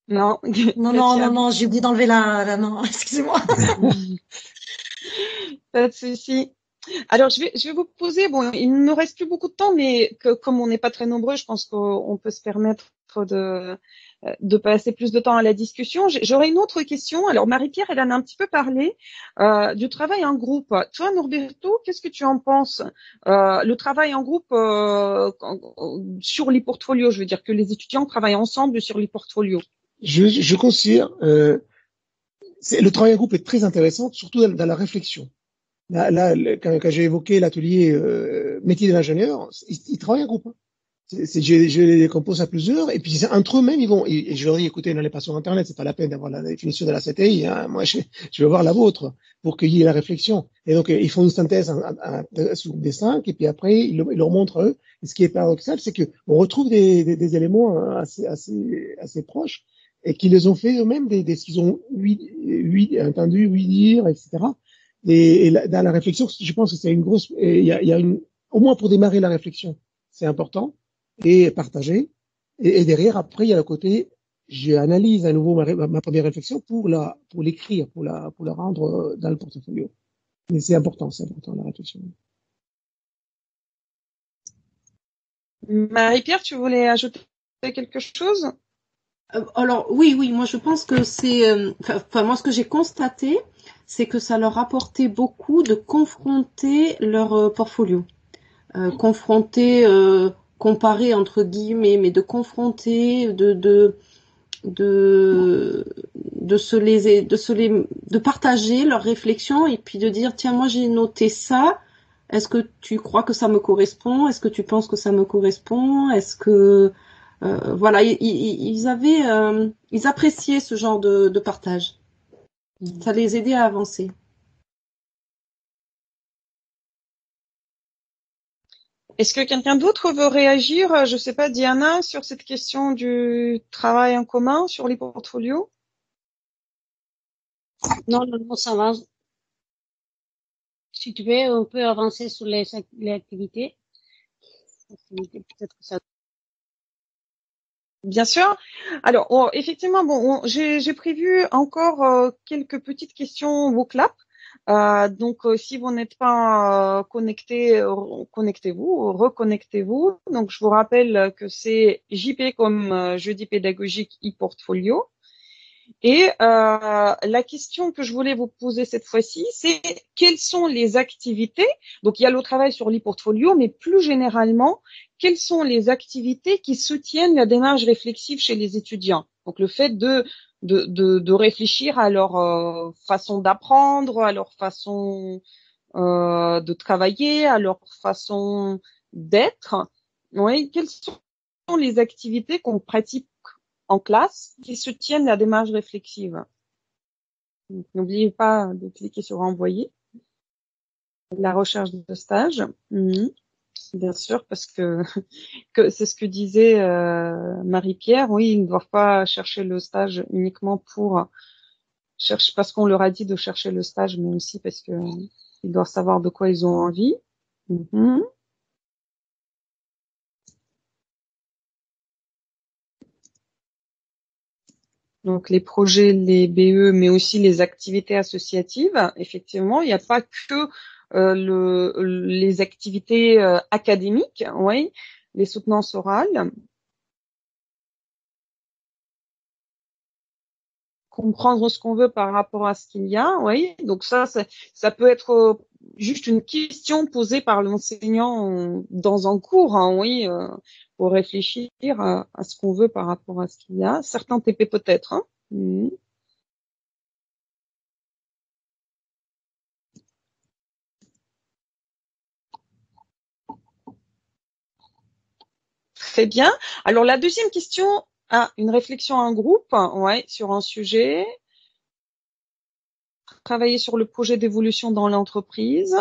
Non, Non, j'ai oublié d'enlever la main, excusez-moi. Pas de souci. Alors, je vais vous poser, bon, il ne nous reste plus beaucoup de temps, mais comme on n'est pas très nombreux, je pense qu'on peut se permettre de passer plus de temps à la discussion. J'aurais une autre question. Alors, Marie-Pierre, elle en a un petit peu parlé, du travail en groupe. Toi, Norberto, qu'est-ce que tu en penses? Le travail en groupe, sur les portfolios, je veux dire que les étudiants travaillent ensemble sur les portfolios. Je considère, le travail en groupe est très intéressant, surtout dans la réflexion. Là, quand j'ai évoqué l'atelier métier de l'ingénieur, ils travaillent en groupe. Hein. Je les compose à plusieurs, et puis entre eux-mêmes, ils vont. Et je leur dis, écoutez, n'allez pas sur Internet, c'est pas la peine d'avoir la définition de la CTI. Hein. Moi, je veux voir la vôtre pour qu'il y ait la réflexion. Et donc, ils font une synthèse sur des 5, et puis après, ils leur montrent eux. Et ce qui est paradoxal, c'est que on retrouve des éléments assez proches, et qu'ils les ont fait eux-mêmes, ce qu'ils ont entendu, oui dire, etc. Et dans la réflexion, je pense que c'est une grosse. Il y a au moins pour démarrer la réflexion, c'est important et partager. Et derrière, après, il y a le côté, j'analyse à nouveau ma première réflexion pour l'écrire, pour la rendre dans le portfolio. Mais c'est important la réflexion. Marie-Pierre, tu voulais ajouter quelque chose? Alors oui, moi je pense que c'est, moi ce que j'ai constaté, c'est que ça leur apportait beaucoup de confronter leur portfolio, confronter, comparer entre guillemets, mais de confronter, de partager leurs réflexions et puis de dire tiens moi j'ai noté ça. Est-ce que tu crois que ça me correspond? Est-ce que tu penses que ça me correspond? Est-ce que voilà, ils appréciaient ce genre de partage. Ça les aidait à avancer. Est-ce que quelqu'un d'autre veut réagir, je sais pas, Diana, sur cette question du travail en commun sur les portfolios? Non, ça va. Si tu veux, on peut avancer sur les activités. Peut-être que ça... Bien sûr. Alors, effectivement, bon, j'ai prévu encore quelques petites questions voclap. Donc, si vous n'êtes pas connecté, connectez-vous, reconnectez-vous. Donc, je vous rappelle que c'est JP comme jeudi pédagogique e-portfolio. Et la question que je voulais vous poser cette fois-ci, c'est quelles sont les activités? Donc, il y a le travail sur l'e-portfolio, mais plus généralement, quelles sont les activités qui soutiennent la démarche réflexive chez les étudiants? Donc, le fait de réfléchir à leur façon d'apprendre, à leur façon de travailler, à leur façon d'être. Oui, quelles sont les activités qu'on pratique en classe qui soutiennent la démarche réflexive? N'oubliez pas de cliquer sur envoyer. La recherche de stage. Bien sûr, parce que c'est ce que disait Marie-Pierre. Oui, ils ne doivent pas chercher le stage uniquement pour chercher, parce qu'on leur a dit de chercher le stage, mais aussi parce que ils doivent savoir de quoi ils ont envie. Donc les projets, les BE, mais aussi les activités associatives. Effectivement, il n'y a pas que les activités académiques, oui, les soutenances orales. Comprendre ce qu'on veut par rapport à ce qu'il y a, oui. Donc ça peut être juste une question posée par l'enseignant dans un cours, hein, oui, pour réfléchir à ce qu'on veut par rapport à ce qu'il y a. Certains TP peut-être. Hein. Très bien. Alors la deuxième question, une réflexion en groupe, ouais, sur un sujet. travailler sur le projet d'évolution dans l'entreprise.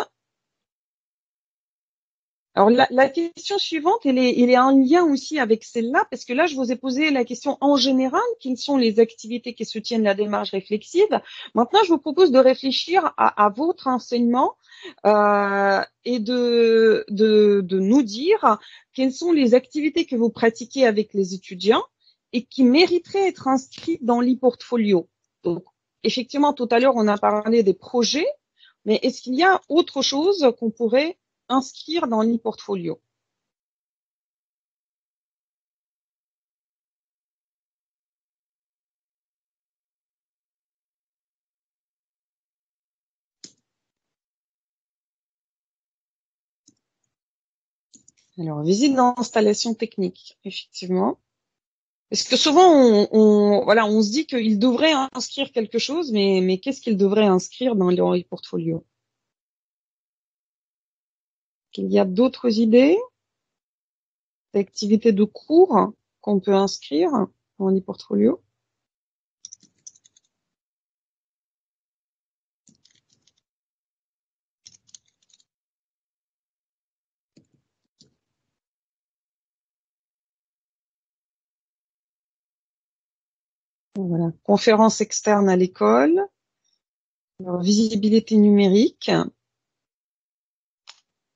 Alors la question suivante, elle est en lien aussi avec celle-là, parce que là, je vous ai posé la question en général, quelles sont les activités qui soutiennent la démarche réflexive. Maintenant, je vous propose de réfléchir à votre enseignement et de nous dire quelles sont les activités que vous pratiquez avec les étudiants et qui mériteraient d'être inscrites dans l'e-portfolio. Donc, effectivement, tout à l'heure, on a parlé des projets, mais est-ce qu'il y a autre chose qu'on pourrait inscrire dans l'e-portfolio? Alors, visite d'installation technique, effectivement. Parce que souvent, on se dit qu'il devrait inscrire quelque chose, mais qu'est-ce qu'il devrait inscrire dans leur e-portfolio? Il y a d'autres idées d'activités de cours qu'on peut inscrire dans l'e-portfolio? Voilà. Conférences externes à l'école, visibilité numérique,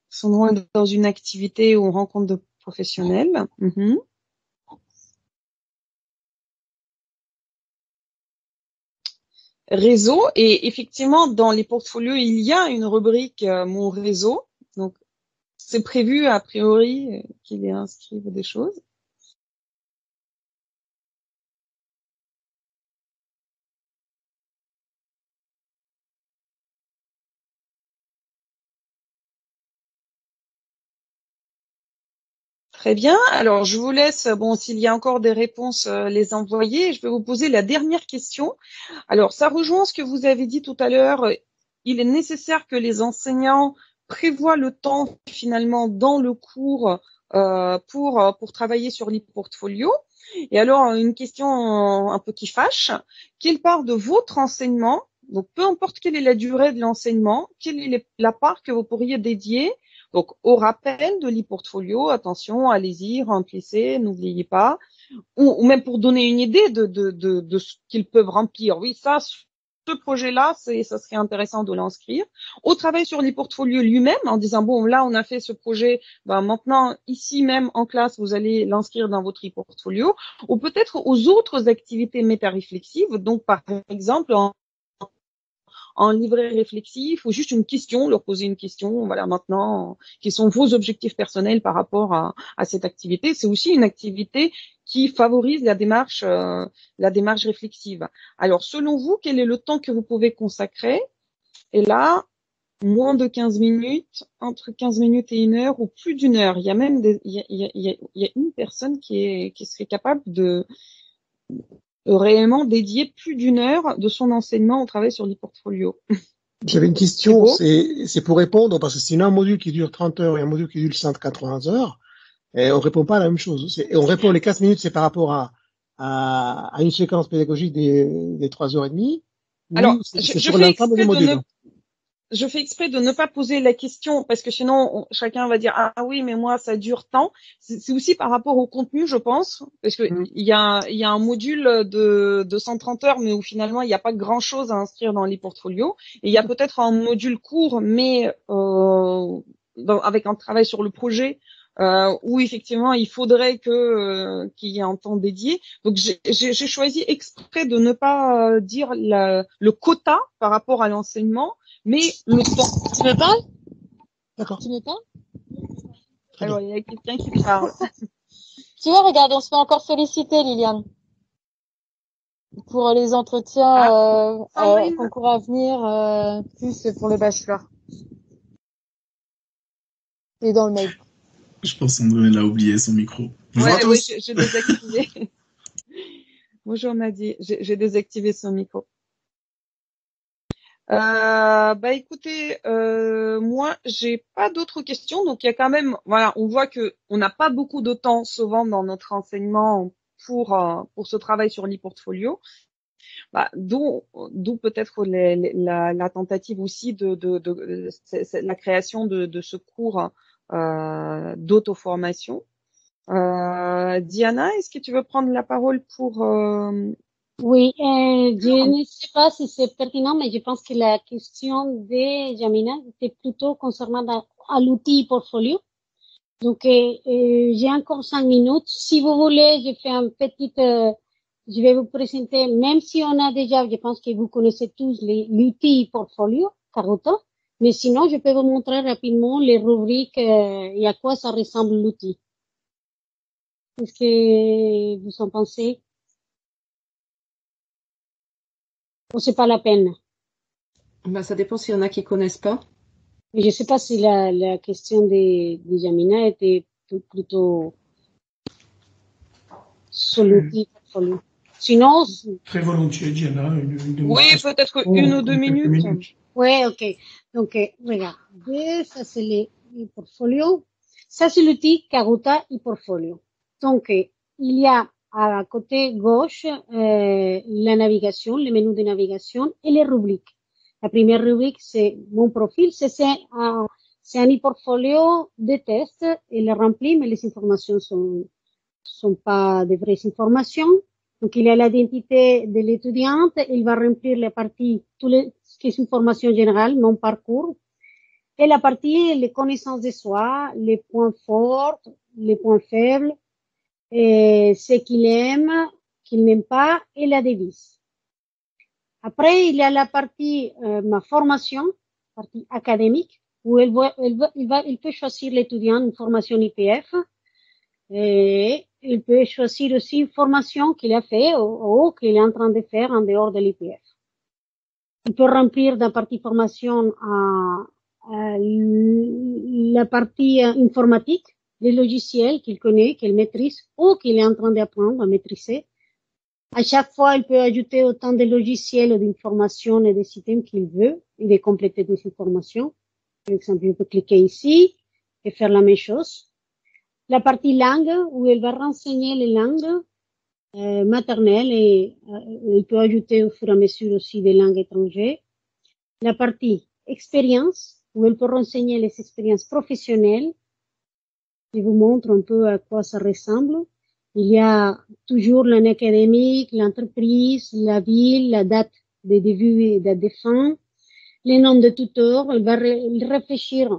sont dans une activité où on rencontre de professionnels. Réseau, et effectivement, dans les portfolios, il y a une rubrique Mon réseau. Donc, c'est prévu a priori qu'il y inscrive des choses. Très bien. Alors, je vous laisse, s'il y a encore des réponses, les envoyer. Je vais vous poser la dernière question. Alors, ça rejoint ce que vous avez dit tout à l'heure. Il est nécessaire que les enseignants prévoient le temps finalement dans le cours pour travailler sur l'e-portfolio. Et alors, une question un peu qui fâche. Quelle part de votre enseignement, donc peu importe quelle est la durée de l'enseignement, quelle est la part que vous pourriez dédier donc au rappel de l'e-portfolio, attention, allez-y, remplissez, n'oubliez pas, ou même pour donner une idée de ce qu'ils peuvent remplir. Oui, ça, ce projet-là, ça serait intéressant de l'inscrire. Au travail sur l'e-portfolio lui-même, en disant, bon, là, on a fait ce projet, maintenant, ici même, en classe, vous allez l'inscrire dans votre e-portfolio, ou peut-être aux autres activités méta-réflexives, donc, par exemple, en livret réflexif ou juste une question, leur poser une question, voilà, maintenant, quels sont vos objectifs personnels par rapport à cette activité. C'est aussi une activité qui favorise la démarche réflexive. Alors, selon vous, quel est le temps que vous pouvez consacrer? Et là, moins de 15 minutes, entre 15 minutes et 1 heure ou plus d'1 heure. Il y a même il y a une personne qui serait capable de réellement dédier plus d'1 heure de son enseignement au travail sur l'e-portfolio. J'avais une question, c'est pour répondre, parce que s'il y a un module qui dure 30 heures et un module qui dure 180 heures, et on répond pas à la même chose. On répond les 15 minutes, c'est par rapport à une séquence pédagogique des 3h30. Alors, c'est sur l'ensemble des modules. Je fais exprès de ne pas poser la question parce que sinon chacun va dire ah oui mais moi ça dure tant. C'est aussi par rapport au contenu je pense parce que il y a un module de 130 heures mais où finalement il n'y a pas grand chose à inscrire dans les portfolios et il y a peut-être un module court mais avec un travail sur le projet où effectivement il faudrait qu'il y ait un temps dédié. Donc j'ai choisi exprès de ne pas dire le quota par rapport à l'enseignement. Mais le temps. Tu me parles? D'accord. Tu me parles? Alors, il y a quelqu'un qui parle. Tu vois, regarde, on se fait encore solliciter, Liliane. Pour les entretiens, concours à venir, plus pour le bachelor. Et dans le mail. Je pense qu'André a oublié son micro. Bonjour oui, j'ai désactivé. Bonjour Nadie, j'ai désactivé son micro. Écoutez, moi j'ai pas d'autres questions, donc il y a quand même, voilà, on voit que on n'a pas beaucoup de temps souvent dans notre enseignement pour ce travail sur l'e-portfolio. D'où peut-être la tentative aussi de la création de ce cours d'auto-formation. Diana, est-ce que tu veux prendre la parole pour Oui, je ne sais pas si c'est pertinent, mais je pense que la question de Jamina était plutôt concernant à l'outil portfolio. Donc, j'ai encore 5 minutes. Si vous voulez, je fais un petit, je vais vous présenter, même si on a déjà, je pense que vous connaissez tous l'outil portfolio, Karuta, mais sinon, je peux vous montrer rapidement les rubriques et à quoi ça ressemble l'outil. Qu'est-ce que vous en pensez? Ou c'est pas la peine? Ça dépend s'il y en a qui connaissent pas. Mais je sais pas si la question de Jamina était plutôt sur l'outil portfolio. Sinon, très volontiers, Diana, oui, peut-être 1 ou 2 minutes. Oui, ok. Donc, regardez, ça c'est les portfolios. Ça c'est l'outil Karuta e-portfolio. Donc, il y a à côté gauche la navigation, le menu de navigation et les rubriques. La première rubrique, c'est mon profil. C'est un e-portfolio de test. Il est rempli, mais les informations sont pas de vraies informations. Donc, il y a l'identité de l'étudiante. Il va remplir la partie, ce qui est une formation générale, mon parcours. Et la partie, les connaissances de soi, les points forts, les points faibles, et ce qu'il aime, qu'il n'aime pas, et la devise. Après, il y a la partie, ma formation, partie académique, où il peut choisir l'étudiant une formation IPF, et il peut choisir aussi une formation qu'il a fait ou qu'il est en train de faire en dehors de l'IPF. Il peut remplir dans la partie formation la partie informatique, les logiciels qu'il connaît, qu'il maîtrise ou qu'il est en train d'apprendre à maîtriser. À chaque fois, il peut ajouter autant de logiciels ou d'informations et de systèmes qu'il veut et de compléter des informations. Par exemple, il peut cliquer ici et faire la même chose. La partie langue, où il va renseigner les langues maternelles et il peut ajouter au fur et à mesure aussi des langues étrangères. La partie expérience, où il peut renseigner les expériences professionnelles. Je vous montre un peu à quoi ça ressemble. Il y a toujours l'année académique, l'entreprise, la ville, la date de début et date de fin, les noms de tuteurs. Il va réfléchir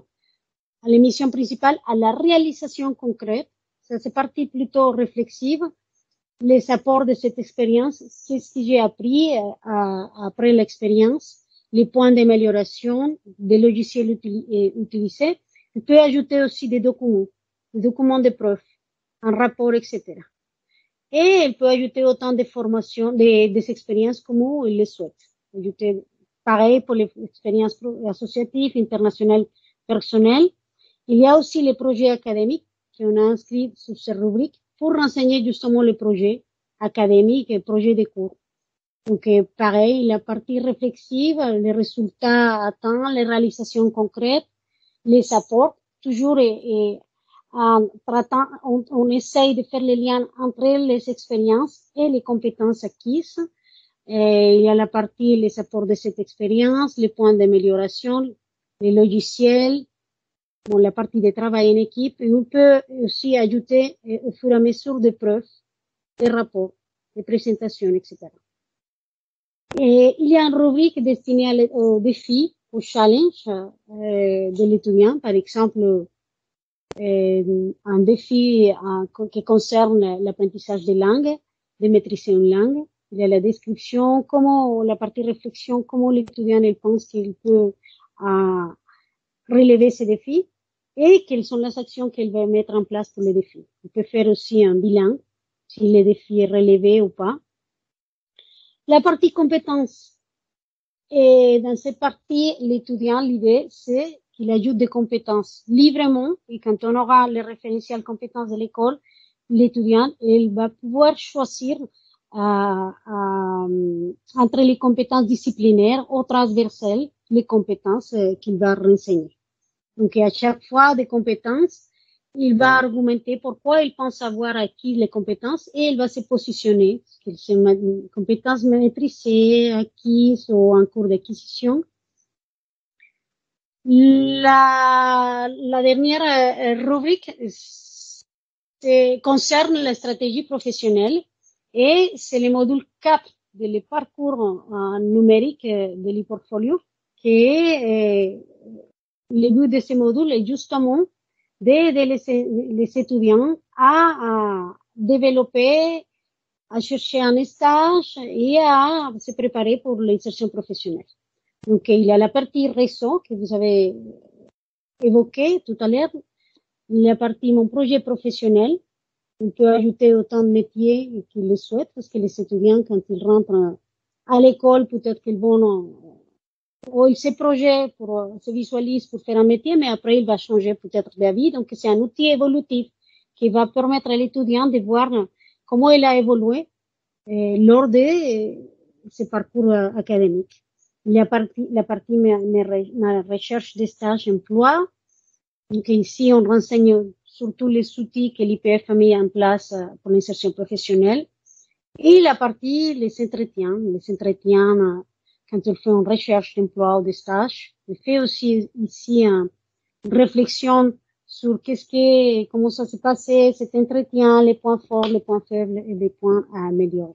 à l'émission principale, à la réalisation concrète. Ça, c'est partie plutôt réflexive. Les apports de cette expérience, c'est ce que j'ai appris après l'expérience, les points d'amélioration, des logiciels utilisés. Il peut ajouter aussi des documents de preuve, un rapport, etc. Et il peut ajouter autant de formations, des expériences comme il le souhaite. Ajouter, pareil pour les expériences associatives, internationales, personnelles. Il y a aussi les projets académiques qu'on a inscrits sur ces rubriques pour renseigner justement les projets académiques et projets de cours. Donc, pareil, la partie réflexive, les résultats atteints, les réalisations concrètes, les apports, toujours en traitant, on essaye de faire les liens entre les expériences et les compétences acquises. Et il y a la partie, les apports de cette expérience, les points d'amélioration, les logiciels, bon, la partie de travail en équipe, et on peut aussi ajouter au fur et à mesure des preuves, des rapports, des présentations, etc. Et il y a une rubrique destinée aux défis, aux challenges de l'étudiant, par exemple, un défi qui concerne l'apprentissage des langues, de maîtriser une langue. Il y a la description, comment la partie réflexion, comment l'étudiant il pense qu'il peut relever ces défis et quelles sont les actions qu'il va mettre en place pour les défis. On peut faire aussi un bilan, si le défi est relevé ou pas. La partie compétences. Et dans cette partie, l'étudiant, l'idée, c'est qu'il ajoute des compétences librement. Et quand on aura les référentiels compétences de l'école, l'étudiant, il va pouvoir choisir entre les compétences disciplinaires ou transversales, les compétences qu'il va renseigner. Donc, à chaque fois des compétences il va argumenter pourquoi il pense avoir acquis les compétences et il va se positionner. Est-ce que c'est une compétence maîtrisée, acquise ou en cours d'acquisition. La dernière rubrique concerne la stratégie professionnelle et c'est le module 4 de le parcours numérique de l'e-portfolio qui le but de ce module est justement d'aider les étudiants à développer, à chercher un stage et à se préparer pour l'insertion professionnelle. Donc, il y a la partie réseau que vous avez évoquée tout à l'heure, la partie mon projet professionnel. On peut ajouter autant de métiers qu'ils le souhaitent parce que les étudiants, quand ils rentrent à l'école, peut-être qu'ils vont ou ils se projettent se visualisent pour faire un métier, mais après, il va changer peut-être d'avis. Donc, c'est un outil évolutif qui va permettre à l'étudiant de voir comment il a évolué lors de ce parcours académique. Il y a la partie ma recherche de stage emploi. Donc, ici, on renseigne sur tous les outils que l'IPF a mis en place pour l'insertion professionnelle. Et la partie les entretiens quand on fait une recherche d'emploi ou de stage. On fait aussi ici une réflexion sur comment ça s'est passé, cet entretien, les points forts, les points faibles et les points à améliorer.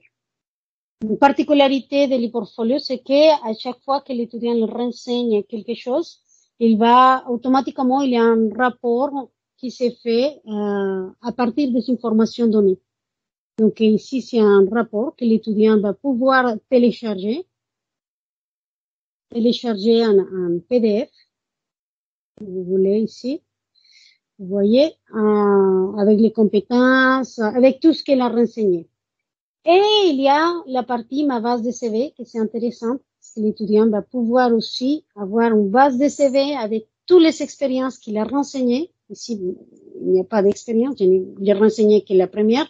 Une particularité de l'e-portfolio, c'est que à chaque fois que l'étudiant le renseigne quelque chose, il y a un rapport qui s'est fait à partir des informations données. Donc ici, c'est un rapport que l'étudiant va pouvoir télécharger en PDF. Vous voulez ici, vous voyez, avec les compétences, avec tout ce qu'elle a renseigné. Et il y a la partie ma base de CV, que c'est intéressant, parce que l'étudiant va pouvoir aussi avoir une base de CV avec toutes les expériences qu'il a renseignées. Ici, il n'y a pas d'expérience, je n'ai renseigné que la première.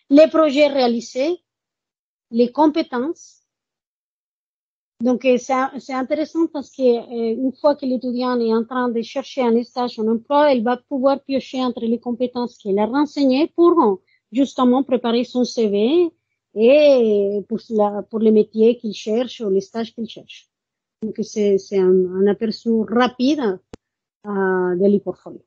Les projets réalisés, les compétences. Donc, c'est intéressant parce que une fois que l'étudiant est en train de chercher un stage, un emploi, il va pouvoir piocher entre les compétences qu'il a renseignées pour justement préparer son CV et pour les métiers qu'il cherche ou les stages qu'il cherche. Donc, c'est un aperçu rapide de l'e-portfolio.